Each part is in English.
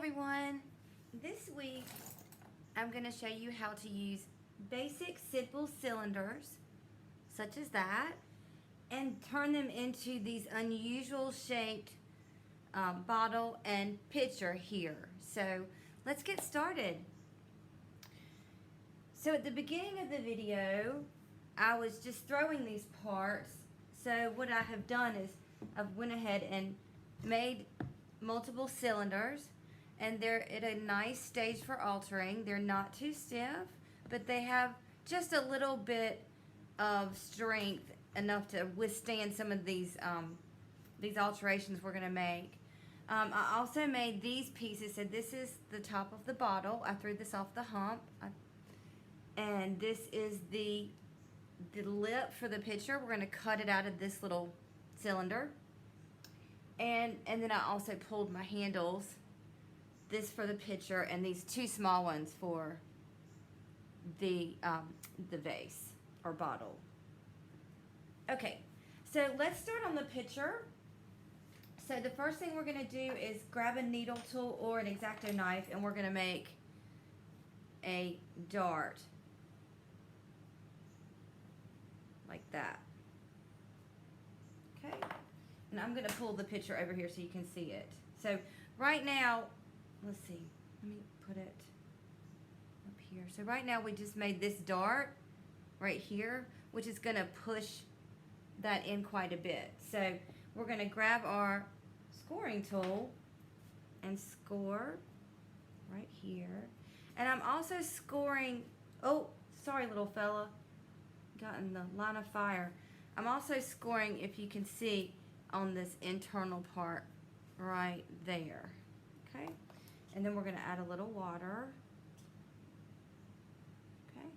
everyone. This week I'm going to show you how to use basic simple cylinders such as that and turn them into these unusual shaped bottle and pitcher here. So let's get started. So at the beginning of the video I was just throwing these parts. So what I have done is I've went ahead and made multiple cylinders, and they're at a nice stage for altering. They're not too stiff, but they have just a little bit of strength enough to withstand some of these alterations we're going to make. I also made these pieces. So this is the top of the bottle. I threw this off the hump, and this is the lip for the pitcher. We're going to cut it out of this little cylinder. And then I also pulled my handles, this for the pitcher and these two small ones for the vase or bottle. Okay, so let's start on the pitcher. So the first thing we're going to do is grab a needle tool or an X-Acto knife, and we're going to make a dart like that. Okay. And I'm going to pull the picture over here so you can see it. So right now, let's see, let me put it up here. So right now we just made this dart right here, which is going to push that in quite a bit. So we're going to grab our scoring tool and score right here. And I'm also scoring, oh, sorry little fella, got in the line of fire. I'm also scoring, if you can see, on this internal part right there. Okay, and then we're going to add a little water. Okay,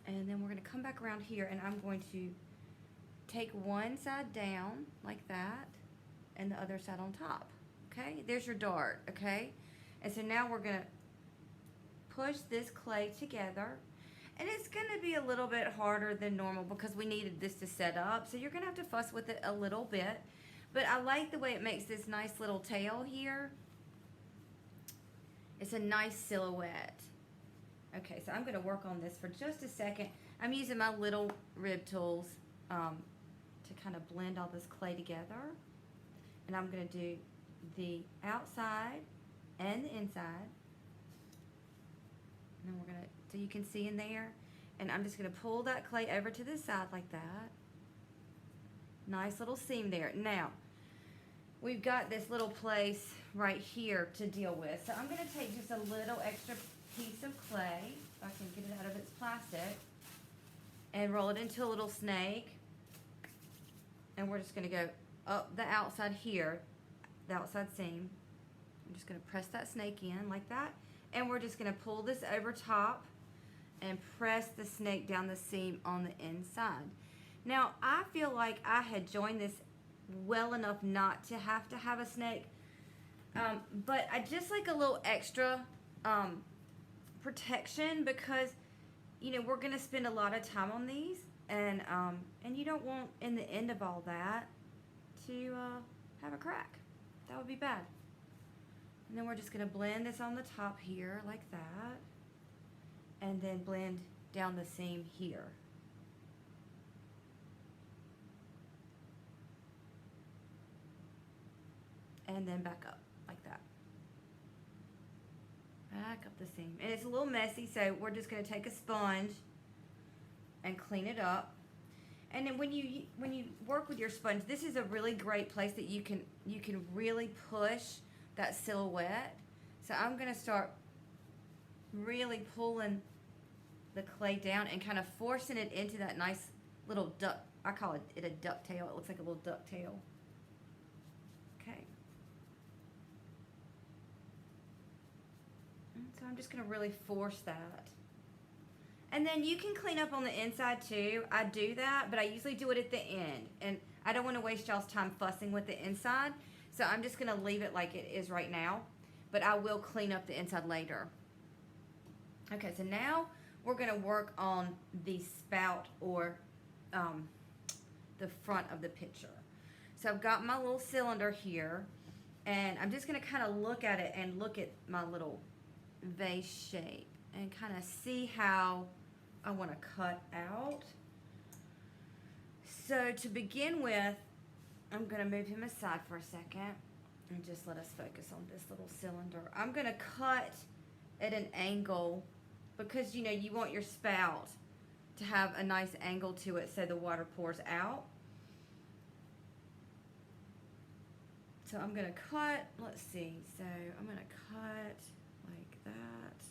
and then we're going to come back around here, and I'm going to take one side down like that and the other side on top. Okay, there's your dart. Okay, and so now we're going to push this clay together. And it's going to be a little bit harder than normal because we needed this to set up. So you're going to have to fuss with it a little bit. But I like the way it makes this nice little tail here. It's a nice silhouette. Okay, so I'm going to work on this for just a second. I'm using my little rib tools to kind of blend all this clay together. And I'm going to do the outside and the inside. And then we're going to, so you can see in there, and I'm just going to pull that clay over to the side like that. Nice little seam there. Now, we've got this little place right here to deal with. So I'm going to take just a little extra piece of clay, if I can get it out of its plastic, and roll it into a little snake. And we're just going to go up the outside here, the outside seam. I'm just going to press that snake in like that. And we're just going to pull this over top and press the snake down the seam on the inside. Now, I feel like I had joined this well enough not to have a snake, but I just like a little extra protection because, you know, we're going to spend a lot of time on these, and you don't want, in the end of all that, to have a crack. That would be bad. And then we're just going to blend this on the top here like that. And then blend down the seam here. And then back up like that. Back up the seam. And it's a little messy, so we're just going to take a sponge and clean it up. And then when you work with your sponge, this is a really great place that you can really push that silhouette. So I'm going to start really pulling the clay down and kind of forcing it into that nice little duck. I call it a ducktail. It looks like a little ducktail. Okay. And so I'm just going to really force that. And then you can clean up on the inside too. I do that, but I usually do it at the end. And I don't want to waste y'all's time fussing with the inside. So I'm just going to leave it like it is right now. But I will clean up the inside later. Okay, so now we're going to work on the spout or the front of the pitcher. So I've got my little cylinder here, And I'm just going to kind of look at it and look at my little vase shape and kind of see how I want to cut out. So to begin with, I'm going to move him aside for a second and just let us focus on this little cylinder. I'm going to cut at an angle because, you know, you want your spout to have a nice angle to it so the water pours out. So I'm going to cut, let's see, so I'm going to cut like that.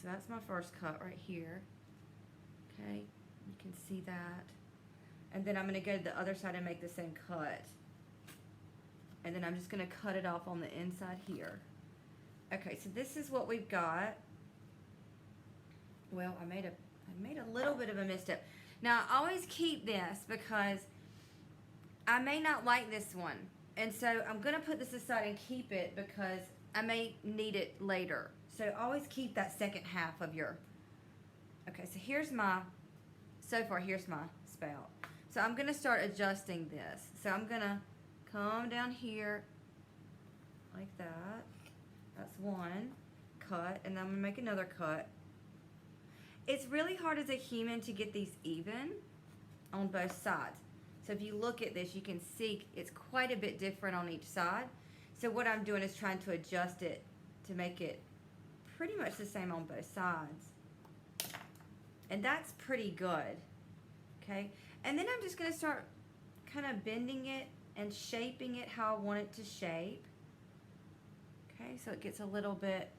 So that's my first cut right here. Okay, you can see that. And then I'm going to go to the other side and make the same cut. And then I'm just going to cut it off on the inside here. Okay, so this is what we've got. Well, I made a little bit of a misstep. Now, I always keep this because I may not like this one. And so I'm going to put this aside and keep it because I may need it later. So always keep that second half of your... Okay, so here's my... So far, here's my spout. So I'm going to start adjusting this. So I'm going to come down here like that. That's one cut. And then I'm going to make another cut. It's really hard as a human to get these even on both sides. So if you look at this, you can see it's quite a bit different on each side. So what I'm doing is trying to adjust it to make it pretty much the same on both sides. And that's pretty good. Okay, and then I'm just going to start kind of bending it and shaping it how I want it to shape. Okay, so it gets a little bit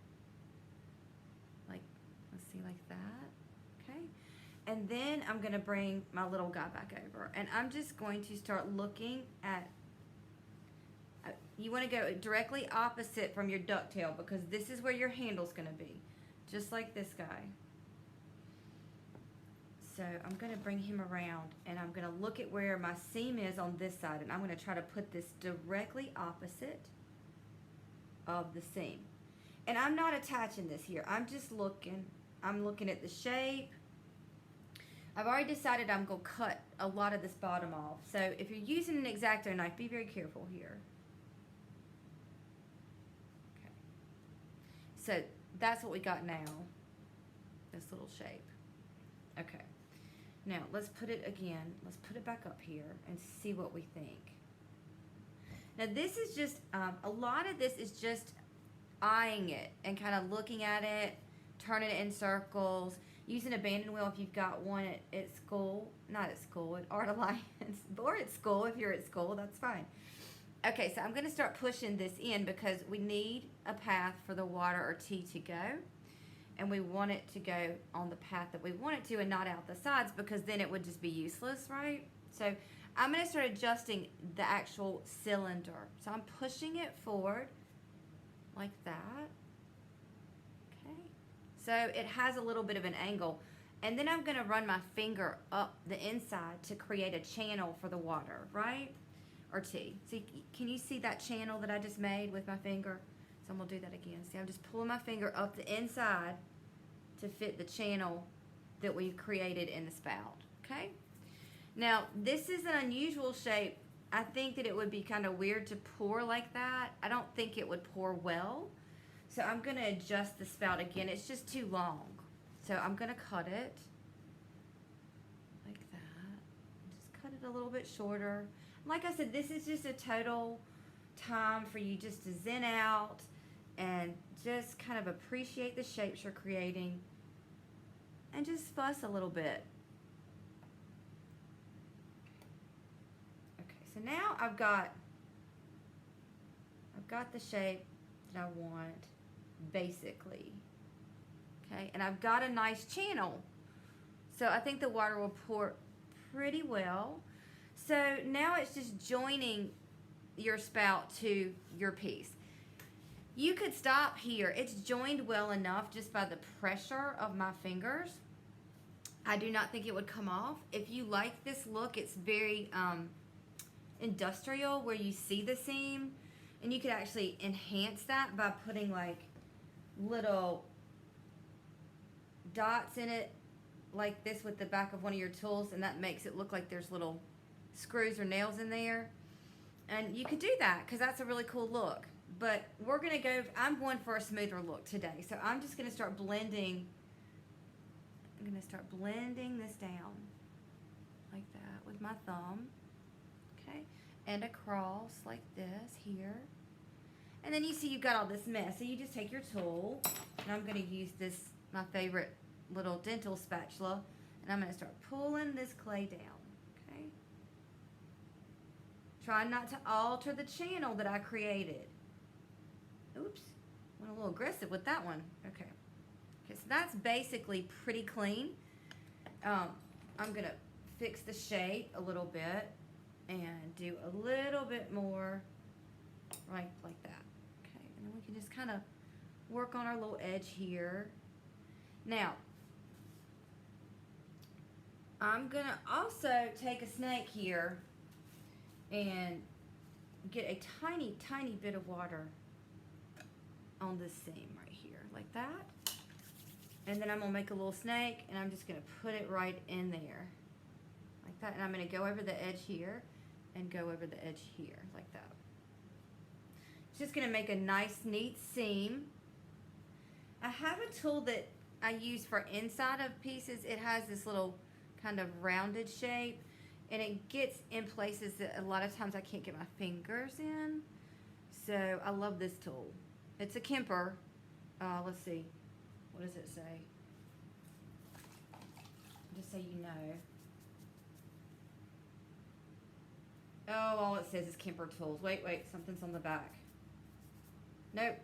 like, let's see, like that. Okay, and then I'm going to bring my little guy back over, and I'm just going to start looking at, you want to go directly opposite from your ducktail because this is where your handle's going to be, just like this guy. So I'm going to bring him around and I'm going to look at where my seam is on this side, and I'm going to try to put this directly opposite of the seam. And I'm not attaching this here. I'm just looking. I'm looking at the shape. I've already decided I'm going to cut a lot of this bottom off. So if you're using an X-Acto knife, be very careful here. Okay. So that's what we got now. This little shape. Okay. Now, let's put it again. Let's put it back up here and see what we think. Now, this is just, a lot of this is just eyeing it and kind of looking at it, turning it in circles, using a banding wheel if you've got one at school. Not at school, at Art Alliance, or at school if you're at school, that's fine. Okay, so I'm going to start pushing this in because we need a path for the water or tea to go. And we want it to go on the path that we want it to and not out the sides because then it would just be useless, right? So I'm going to start adjusting the actual cylinder. So I'm pushing it forward like that. Okay. So it has a little bit of an angle. And then I'm going to run my finger up the inside to create a channel for the water, right? Or tea. So can you see that channel that I just made with my finger? So I'm going to do that again. See, I'm just pulling my finger up the inside to fit the channel that we've created in the spout, okay? Now, this is an unusual shape. I think that it would be kind of weird to pour like that. I don't think it would pour well. So I'm going to adjust the spout again. It's just too long. So I'm going to cut it like that. Just cut it a little bit shorter. Like I said, this is just a total time for you just to zen out and just kind of appreciate the shapes you're creating and just fuss a little bit. Okay, so now I've got the shape that I want, basically. Okay, and I've got a nice channel. So I think the water will pour pretty well. So now it's just joining your spout to your piece. You could stop here. It's joined well enough just by the pressure of my fingers. I do not think it would come off. If you like this look, it's very industrial where you see the seam. And you could actually enhance that by putting like little dots in it like this with the back of one of your tools, and that makes it look like there's little screws or nails in there. And you could do that because that's a really cool look. But we're going to go, I'm going for a smoother look today. So I'm just going to start blending. I'm going to start blending this down like that with my thumb. Okay. And across like this here. And then you see you've got all this mess. So you just take your tool. And I'm going to use this, my favorite little dental spatula. And I'm going to start pulling this clay down. Okay. Try not to alter the channel that I created. Oops, went a little aggressive with that one. Okay, so that's basically pretty clean. I'm gonna fix the shape a little bit and do a little bit more right like that. Okay, and then we can just kind of work on our little edge here. Now, I'm gonna also take a snake here and get a tiny, tiny bit of water on this seam right here, like that. And then I'm gonna make a little snake and I'm just gonna put it right in there, like that. And I'm gonna go over the edge here and go over the edge here, like that. It's just gonna make a nice, neat seam. I have a tool that I use for inside of pieces. It has this little kind of rounded shape and it gets in places that a lot of times I can't get my fingers in. So I love this tool. It's a Kemper. Let's see. What does it say? Just so you know. Oh, all it says is Kemper tools. Wait, something's on the back. Nope.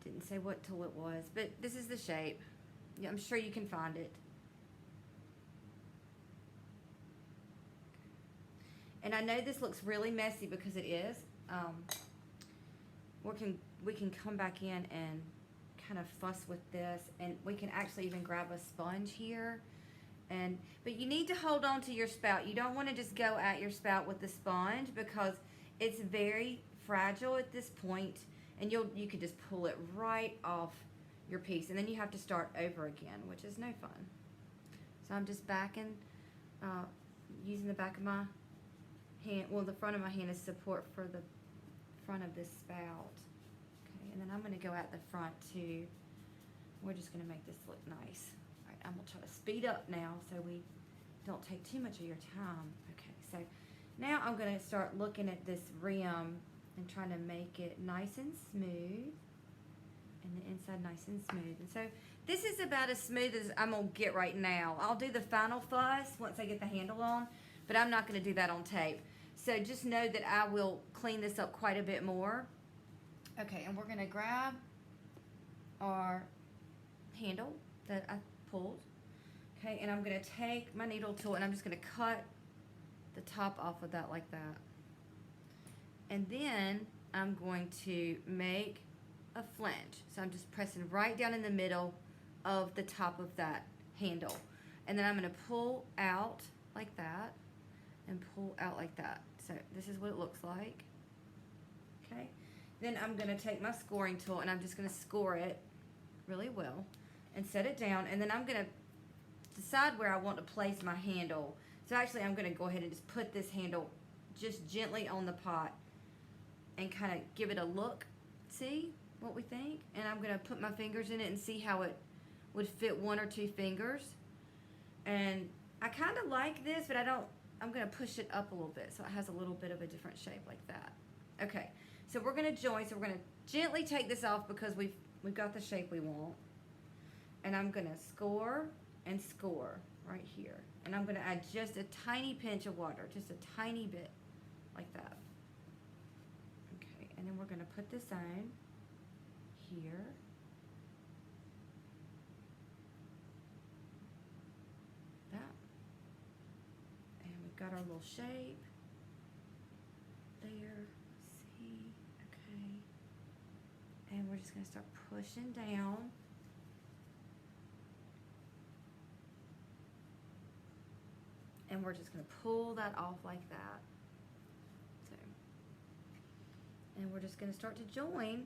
Didn't say what tool it was, but this is the shape. Yeah, I'm sure you can find it. And I know this looks really messy because it is. We can come back in and kind of fuss with this, and we can actually even grab a sponge here. But you need to hold on to your spout. You don't want to just go at your spout with the sponge because it's very fragile at this point, and you could just pull it right off your piece, and then you have to start over again, which is no fun. So I'm just backing, using the back of my hand, well, the front of my hand is support for the front of this spout. Okay, and then I'm going to go at the front too. We're just going to make this look nice. All right, I'm going to try to speed up now so we don't take too much of your time. Okay, so now I'm going to start looking at this rim and trying to make it nice and smooth, and the inside nice and smooth. And so this is about as smooth as I'm going to get right now. I'll do the final fuss once I get the handle on, but I'm not going to do that on tape. So just know that I will clean this up quite a bit more. Okay, and we're going to grab our handle that I pulled. Okay, and I'm going to take my needle tool and I'm just going to cut the top off of that like that. And then I'm going to make a flange. So I'm just pressing right down in the middle of the top of that handle. And then I'm going to pull out like that and pull out like that. So this is what it looks like. Okay. Then I'm going to take my scoring tool and I'm just going to score it really well and set it down. And then I'm going to decide where I want to place my handle. So actually I'm going to go ahead and just put this handle just gently on the pot and kind of give it a look. See what we think? And I'm going to put my fingers in it and see how it would fit one or two fingers. And I kind of like this, but I'm going to push it up a little bit so it has a little bit of a different shape like that. Okay, so we're going to join. So we're going to gently take this off because we've got the shape we want. And I'm going to score and score right here. And I'm going to add just a tiny pinch of water, just a tiny bit like that. Okay, and then we're going to put this on here. Got our little shape there. See, okay. And we're just going to start pushing down. And we're just going to pull that off like that. So, and we're just going to start to join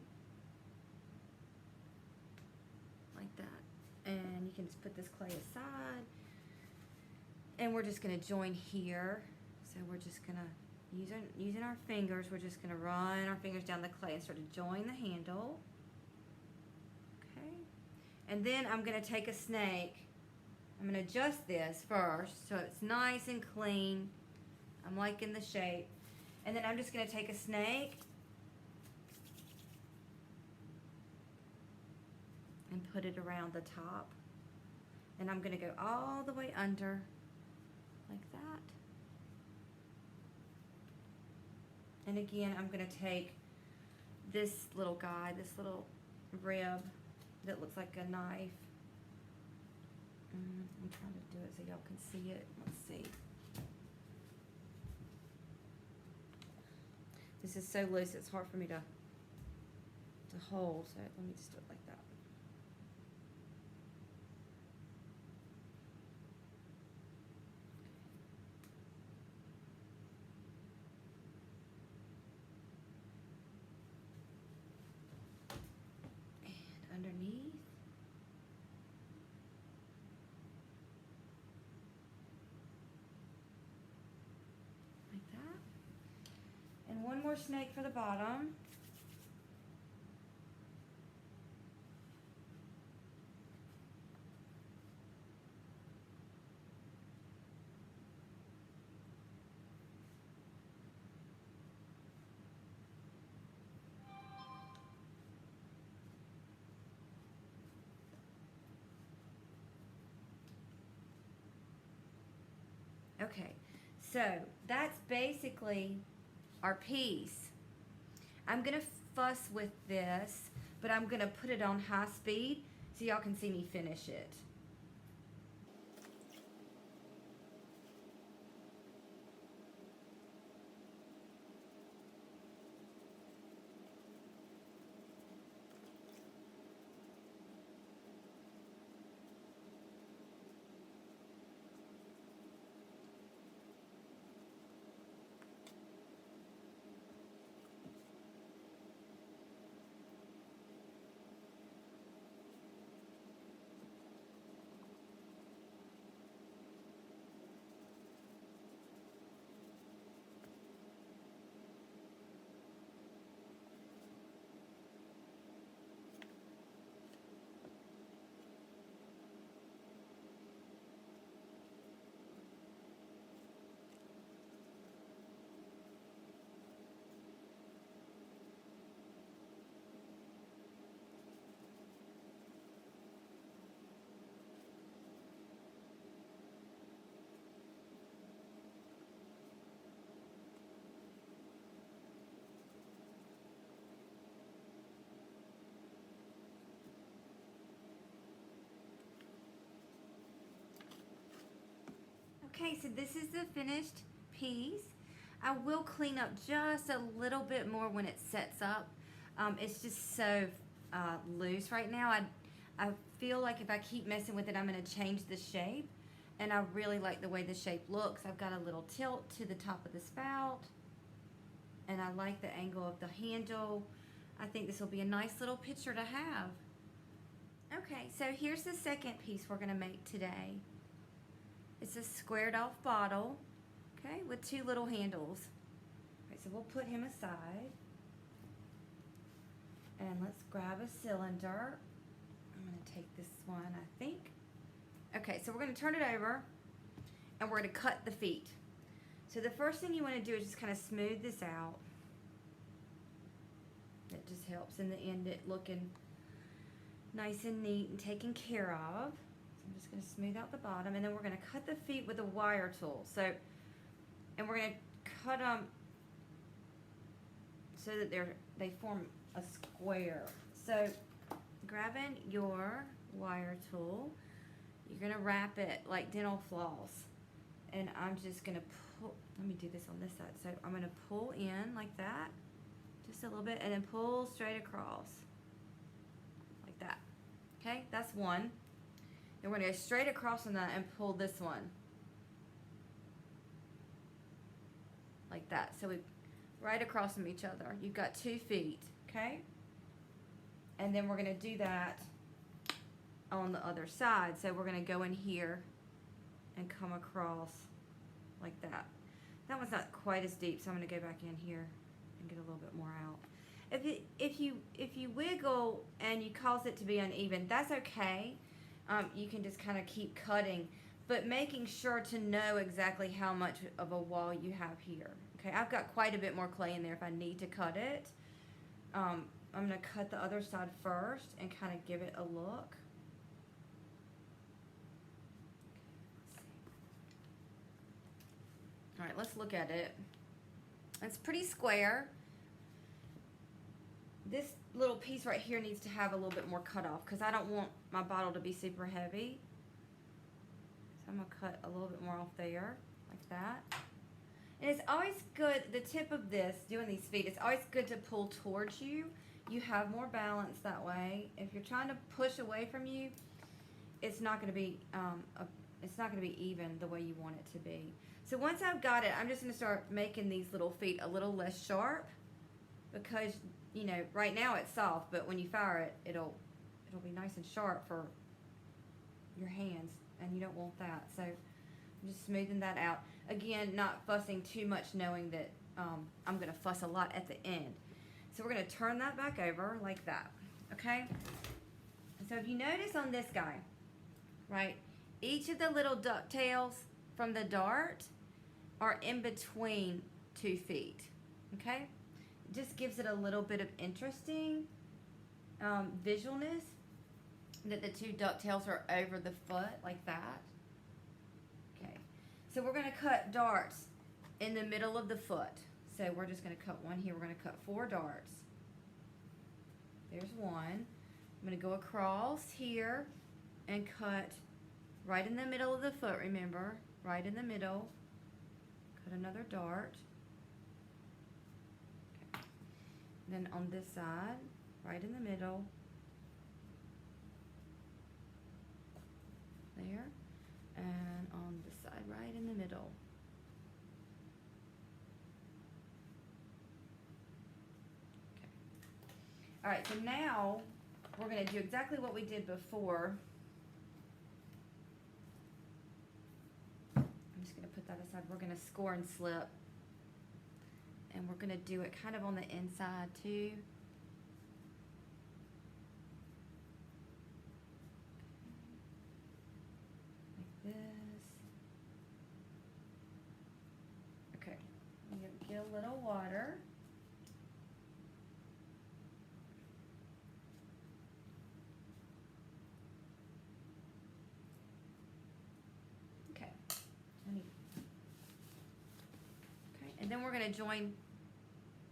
like that. And you can just put this clay aside. And we're just going to join here. So we're just going to Using our fingers, we're just going to run our fingers down the clay and sort of join the handle. Okay. And then I'm going to take a snake. I'm going to adjust this first so it's nice and clean. I'm liking the shape. And then I'm just going to take a snake and put it around the top. And I'm going to go all the way under like that. And again, I'm going to take this little guy, this little rib that looks like a knife. I'm trying to do it so y'all can see it. Let's see. This is so loose, it's hard for me to hold. So let me just do it like that. And underneath. And one more snake for the bottom. Okay, so that's basically our piece. I'm gonna fuss with this, but I'm gonna put it on high speed so y'all can see me finish it. Okay, so this is the finished piece. I will clean up just a little bit more when it sets up. It's just so loose right now. I feel like if I keep messing with it, I'm going to change the shape. And I really like the way the shape looks. I've got a little tilt to the top of the spout. And I like the angle of the handle. I think this will be a nice little picture to have. Okay, so here's the second piece we're going to make today. It's a squared off bottle, okay, with two little handles. Okay, so we'll put him aside. And let's grab a cylinder. I'm going to take this one, I think. Okay, so we're going to turn it over and we're going to cut the feet. So the first thing you want to do is just kind of smooth this out. It just helps in the end it looking nice and neat and taken care of. I'm just going to smooth out the bottom, and then we're going to cut the feet with a wire tool. So, and we're going to cut them so that they form a square. So, grabbing your wire tool, you're going to wrap it like dental floss, and I'm just going to pull. Let me do this on this side. So I'm going to pull in like that, just a little bit, and then pull straight across like that. Okay, that's one. Then we're going to go straight across on that and pull this one. Like that. So we right across from each other. You've got 2 feet, okay? And then we're going to do that on the other side. So we're going to go in here and come across like that. That one's not quite as deep, so I'm going to go back in here and get a little bit more out. If you wiggle and you cause it to be uneven, that's okay. You can just kind of keep cutting, but making sure to know exactly how much of a wall you have here. Okay, I've got quite a bit more clay in there if I need to cut it. I'm going to cut the other side first and kind of give it a look. All right, let's look at it. It's pretty square. This little piece right here needs to have a little bit more cut off because I don't want my bottle to be super heavy. So I'm going to cut a little bit more off there, like that. And it's always good, the tip of this, doing these feet, it's always good to pull towards you. You have more balance that way. If you're trying to push away from you, it's not going to be even the way you want it to be. So once I've got it, I'm just going to start making these little feet a little less sharp because, you know, right now it's soft, but when you fire it, it'll be nice and sharp for your hands, and you don't want that. So I'm just smoothing that out. Again, not fussing too much, knowing that I'm going to fuss a lot at the end. So we're going to turn that back over like that, okay? So if you notice on this guy, right, each of the little ducktails from the dart are in between 2 feet, okay? It just gives it a little bit of interesting visualness that the 2 ducktails are over the foot like that. Okay, so we're going to cut darts in the middle of the foot. So we're just going to cut one here. We're going to cut 4 darts. There's one. I'm going to go across here and cut right in the middle of the foot, remember, right in the middle. Cut another dart. Okay. Then on this side, right in the middle. There. And on this side, right in the middle. Okay. All right, so now we're going to do exactly what we did before. I'm just going to put that aside. We're going to score and slip. And we're going to do it kind of on the inside too. Like this. Okay. I'm going to get a little water. And then we're going to join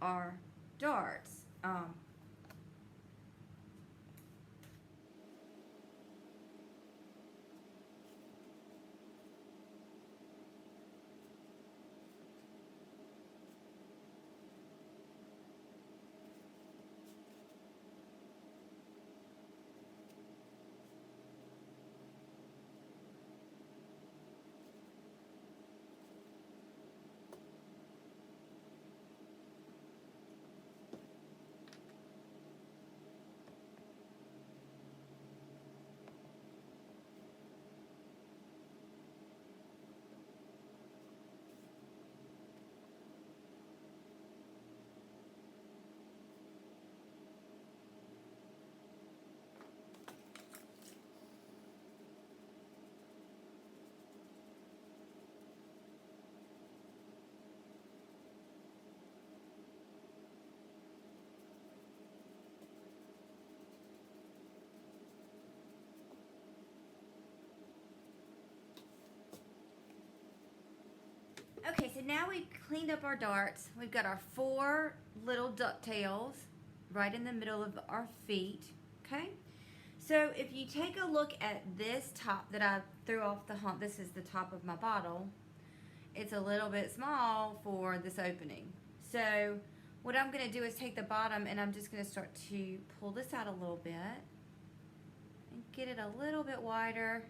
our darts. Okay, so now we've cleaned up our darts. We've got our 4 little ducktails right in the middle of our feet, okay? So if you take a look at this top that I threw off the hump, this is the top of my bottle, it's a little bit small for this opening. So what I'm going to do is take the bottom and I'm just going to start to pull this out a little bit and get it a little bit wider.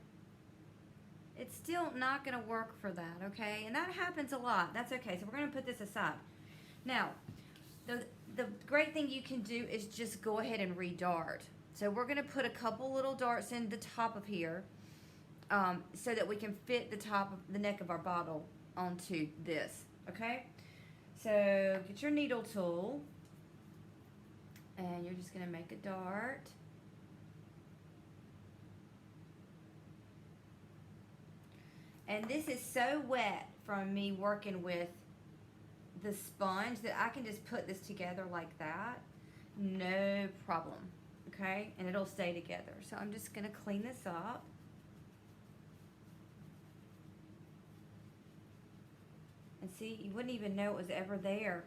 It's still not going to work for that, okay? And that happens a lot. That's okay. So we're going to put this aside. Now, the great thing you can do is just go ahead and re-dart. So we're going to put a couple little darts in the top of here so that we can fit the top of the neck of our bottle onto this, okay? So get your needle tool, and you're just going to make a dart. And this is so wet from me working with the sponge that I can just put this together like that. No problem, okay? And it'll stay together. So I'm just going to clean this up. And see, you wouldn't even know it was ever there.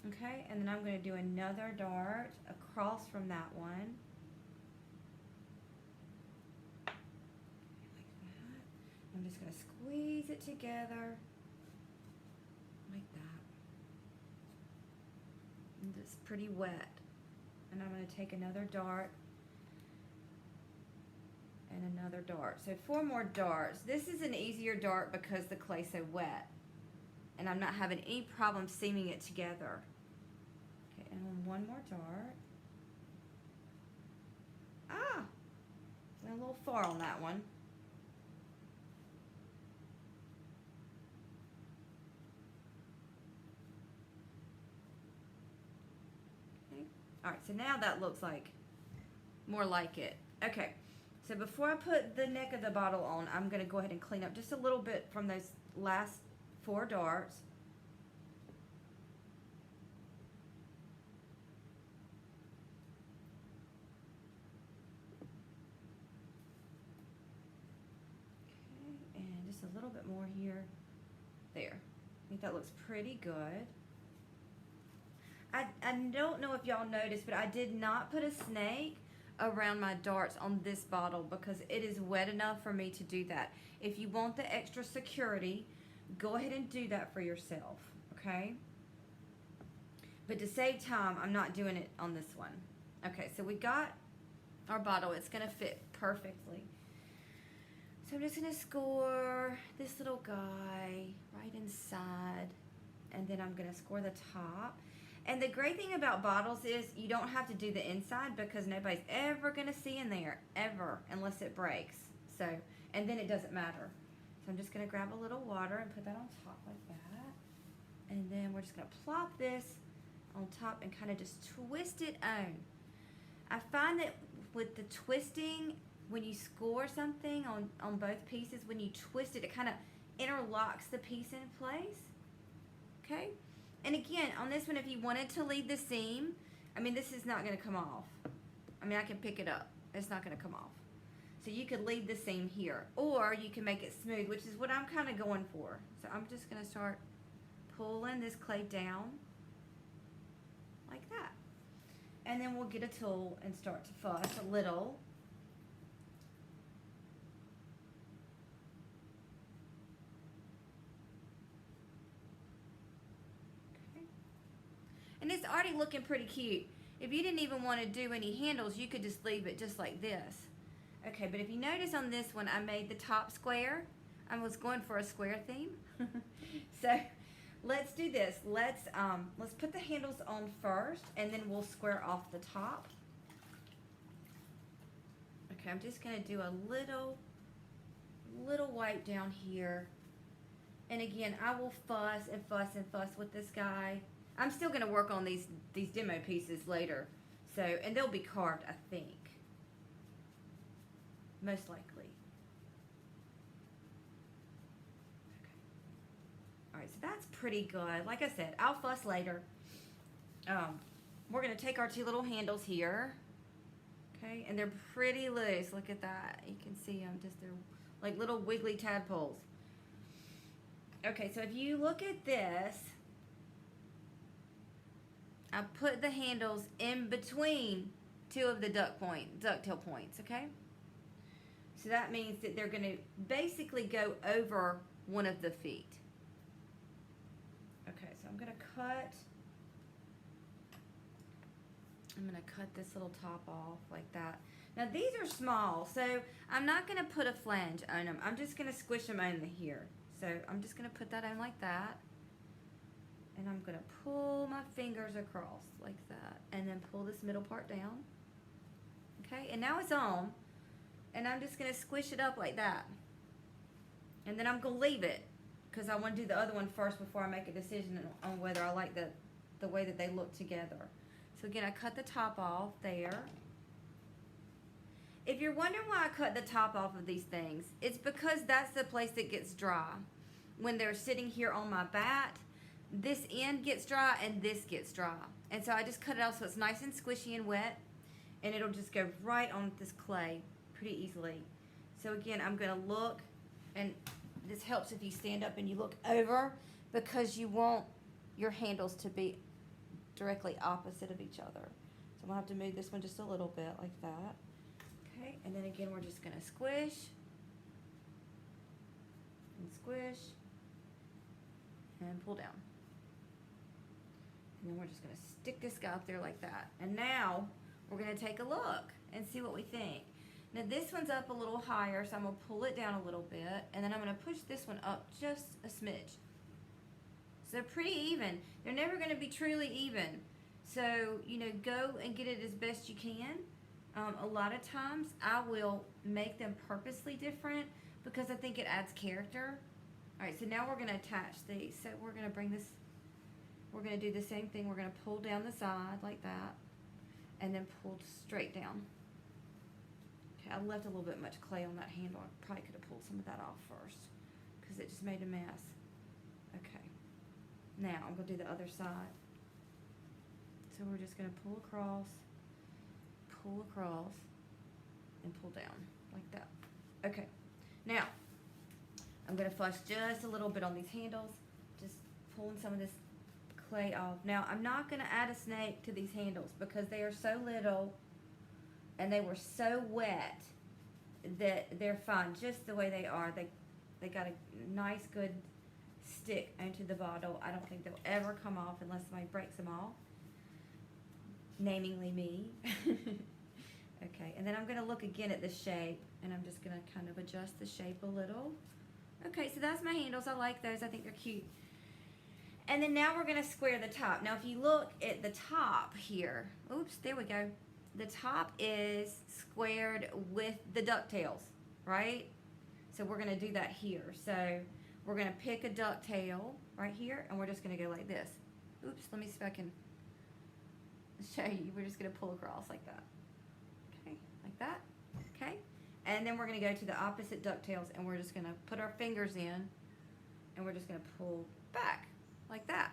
Okay, and then I'm going to do another dart across from that one. Like that. I'm just going to squeeze it together. Like that. And it's pretty wet. And I'm going to take another dart. And another dart. So 4 more darts. This is an easier dart because the clay's so wet. And I'm not having any problem seaming it together. Okay, and one more dart. Ah! Went a little far on that one. Okay. Alright, so now that looks like more like it. Okay. So before I put the neck of the bottle on, I'm going to go ahead and clean up just a little bit from those last 4 darts. Okay, and just a little bit more here. There. I think that looks pretty good. I don't know if y'all noticed, but I did not put a snake around my darts on this bottle because it is wet enough for me to do that. If you want the extra security, go ahead and do that for yourself, okay? But to save time, I'm not doing it on this one. Okay, so we got our bottle. It's going to fit perfectly. So I'm just going to score this little guy right inside, and then I'm going to score the top. And the great thing about bottles is you don't have to do the inside because nobody's ever going to see in there, ever, unless it breaks. So, and then it doesn't matter. So I'm just going to grab a little water and put that on top like that. And then we're just going to plop this on top and kind of just twist it on. I find that with the twisting, when you score something on both pieces, when you twist it, it kind of interlocks the piece in place. Okay? And again, on this one, if you wanted to leave the seam, I mean, this is not going to come off. I mean, I can pick it up. It's not going to come off. So you could leave the seam here. Or you can make it smooth, which is what I'm kind of going for. So I'm just going to start pulling this clay down like that. And then we'll get a tool and start to fuss a little. And it's already looking pretty cute. If you didn't even want to do any handles, you could just leave it just like this. Okay, but if you notice on this one, I made the top square. I was going for a square theme. So let's do this. Let's put the handles on first, and then we'll square off the top. Okay, I'm just going to do a little wipe down here. And again, I will fuss and fuss and fuss with this guy. I'm still going to work on these demo pieces later. So, and they'll be carved, I think. Most likely. Okay. Alright, so that's pretty good. Like I said, I'll fuss later. We're going to take our 2 little handles here. Okay, and they're pretty loose. Look at that. You can see them. Just they're like little wiggly tadpoles. Okay, so if you look at this, I put the handles in between 2 of the ducktail points, okay? So that means that they're going to basically go over one of the feet. Okay, so I'm going to cut this little top off like that. Now these are small, so I'm not going to put a flange on them. I'm just going to squish them on here. So I'm just going to put that on like that. And I'm going to pull my fingers across like that. And then pull this middle part down. Okay, and now it's on. And I'm just going to squish it up like that. And then I'm going to leave it. because I want to do the other one first before I make a decision on whether I like the way that they look together. So again, I cut the top off there. If you're wondering why I cut the top off of these things, it's because that's the place that gets dry. When they're sitting here on my bat, this end gets dry and this gets dry. And so I just cut it off so it's nice and squishy and wet, and it'll just go right on this clay pretty easily. So again, I'm gonna look, and this helps if you stand up and you look over, because you want your handles to be directly opposite of each other. So I'm gonna have to move this one just a little bit like that. Okay, and then again, we're just gonna squish and squish and pull down. And then we're just gonna stick this guy up there like that. And now we're gonna take a look and see what we think. Now this one's up a little higher, so I'm gonna pull it down a little bit, and then I'm gonna push this one up just a smidge. So they're pretty even. They're never gonna be truly even. So, you know, go and get it as best you can. A lot of times I will make them purposely different because I think it adds character. All right, so now we're gonna attach these. So we're gonna bring this, we're gonna do the same thing. We're gonna pull down the side like that, and then pull straight down. Okay, I left a little bit much clay on that handle. I probably could have pulled some of that off first because it just made a mess. Okay, now I'm gonna do the other side. So we're just gonna pull across, and pull down like that. Okay, now I'm gonna flush just a little bit on these handles, just pulling some of this clay off. Now I'm not gonna add a snake to these handles because they are so little and they were so wet that they're fine just the way they are. They got a nice good stick into the bottle. I don't think they'll ever come off unless somebody breaks them off, namingly me. Okay, and then I'm gonna look again at the shape, and I'm just gonna kind of adjust the shape a little. Okay, so that's my handles. I like those. I think they're cute. And then now we're gonna square the top. Now if you look at the top here, oops, there we go. The top is squared with the ducktails, right? So we're gonna do that here. So we're gonna pick a ducktail right here, and we're just gonna go like this. Oops, let me see if I can show you. We're just gonna pull across like that. Okay, like that. Okay, and then we're gonna go to the opposite ducktails, and we're just gonna put our fingers in, and we're just gonna pull back like that.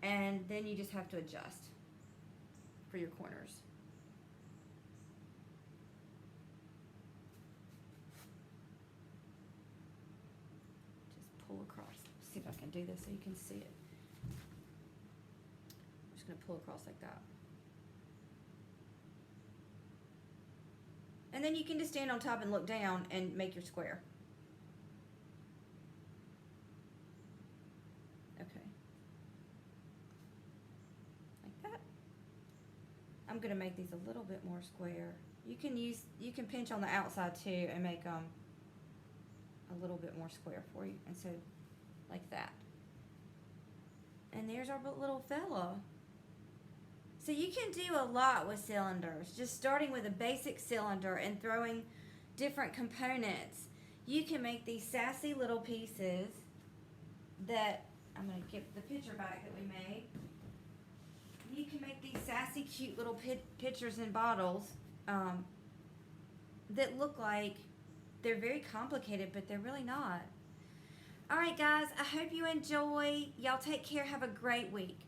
And then you just have to adjust for your corners. Just pull across. See if I can do this so you can see it. I'm just gonna pull across like that. And then you can just stand on top and look down and make your square. Okay. Like that. I'm gonna make these a little bit more square. You can pinch on the outside too and make them a little bit more square for you. And so, like that. And there's our little fella. So you can do a lot with cylinders, just starting with a basic cylinder and throwing different components. You can make these sassy little pieces that, I'm going to get the picture back that we made. You can make these sassy, cute little pictures in bottles that look like they're very complicated, but they're really not. All right, guys, I hope you enjoy. Y'all take care. Have a great week.